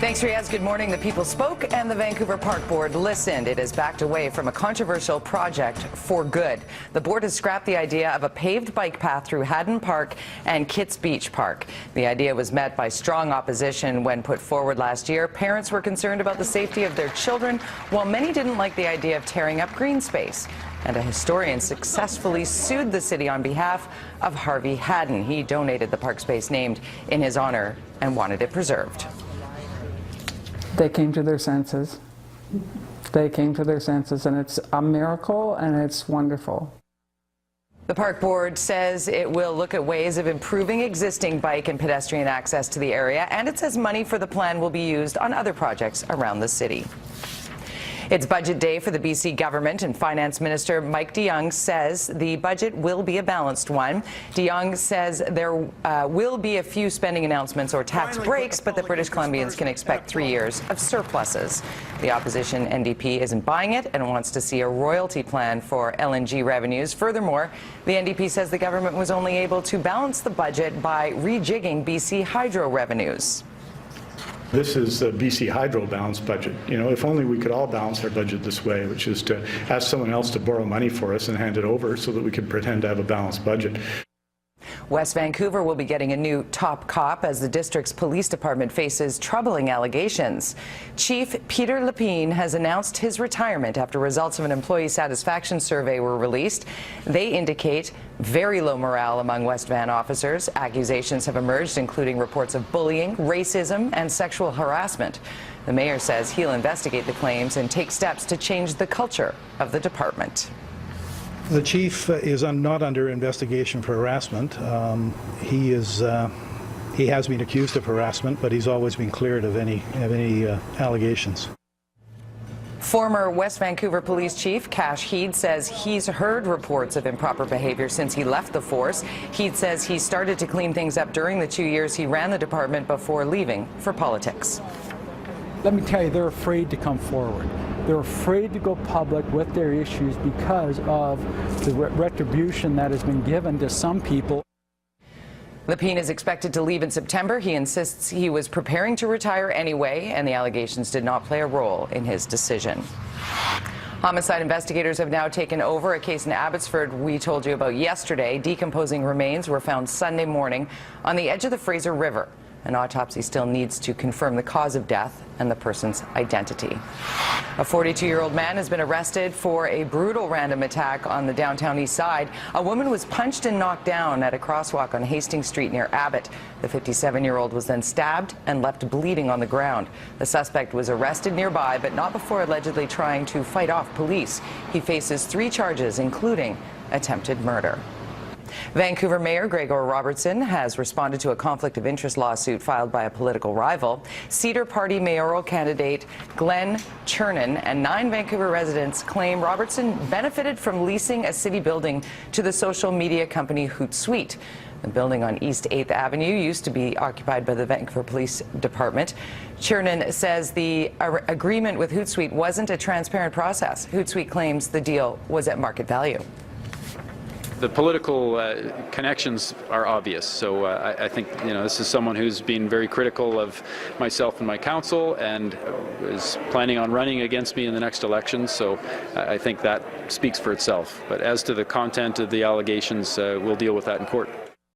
Thanks, Riaz. Good morning. The people spoke and the Vancouver Park Board listened. It has backed away from a controversial project for good. The board has scrapped the idea of a paved bike path through Haddon Park and Kitts Beach Park. The idea was met by strong opposition when put forward last year. Parents were concerned about the safety of their children, while many didn't like the idea of tearing up green space. And a historian successfully sued the city on behalf of Harvey Haddon. He donated the park space named in his honor and wanted it preserved. They came to their senses. They came to their senses, and it's a miracle, and it's wonderful. The Park Board says it will look at ways of improving existing bike and pedestrian access to the area, and it says money for the plan will be used on other projects around the city. It's budget day for the BC government, and Finance Minister Mike de Jong says the budget will be a balanced one. De Jong says there will be a few spending announcements or tax breaks, but that British Columbians can expect 3 years of surpluses. The opposition NDP isn't buying it and wants to see a royalty plan for LNG revenues. Furthermore, the NDP says the government was only able to balance the budget by rejigging BC Hydro revenues. This is the BC Hydro balanced budget. You know, if only we could all balance our budget this way, which is to ask someone else to borrow money for us and hand it over so that we can pretend to have a balanced budget. West Vancouver will be getting a new top cop as the district's police department faces troubling allegations. Chief Peter Lepine has announced his retirement after results of an employee satisfaction survey were released. They indicate very low morale among West Van officers. Accusations have emerged, including reports of bullying, racism, and sexual harassment. The mayor says he'll investigate the claims and take steps to change the culture of the department. The chief is not under investigation for harassment. He has been accused of harassment, but he's always been cleared of any allegations. Former West Vancouver Police Chief Cash Heed says he's heard reports of improper behavior since he left the force. Heed says he started to clean things up during the 2 years he ran the department before leaving for politics. Let me tell you, they're afraid to come forward. They're afraid to go public with their issues because of the retribution that has been given to some people. Lepine is expected to leave in September. He insists he was preparing to retire anyway, and the allegations did not play a role in his decision. Homicide investigators have now taken over a case in Abbotsford we told you about yesterday. Decomposing remains were found Sunday morning on the edge of the Fraser River. An autopsy still needs to confirm the cause of death and the person's identity. A 42-year-old man has been arrested for a brutal random attack on the downtown Eastside. A woman was punched and knocked down at a crosswalk on Hastings Street near Abbott. The 57-year-old was then stabbed and left bleeding on the ground. The suspect was arrested nearby, but not before allegedly trying to fight off police. He faces 3 charges, including attempted murder. Vancouver Mayor Gregor Robertson has responded to a conflict of interest lawsuit filed by a political rival. Cedar Party mayoral candidate Glenn Chernin and 9 Vancouver residents claim Robertson benefited from leasing a city building to the social media company Hootsuite. The building on East 8th Avenue used to be occupied by the Vancouver Police Department. Chernin says the agreement with Hootsuite wasn't a transparent process. Hootsuite claims the deal was at market value. The political connections are obvious, so I think this is someone who's been very critical of myself and my council and is planning on running against me in the next election, so I think that speaks for itself. But as to the content of the allegations, we'll deal with that in court.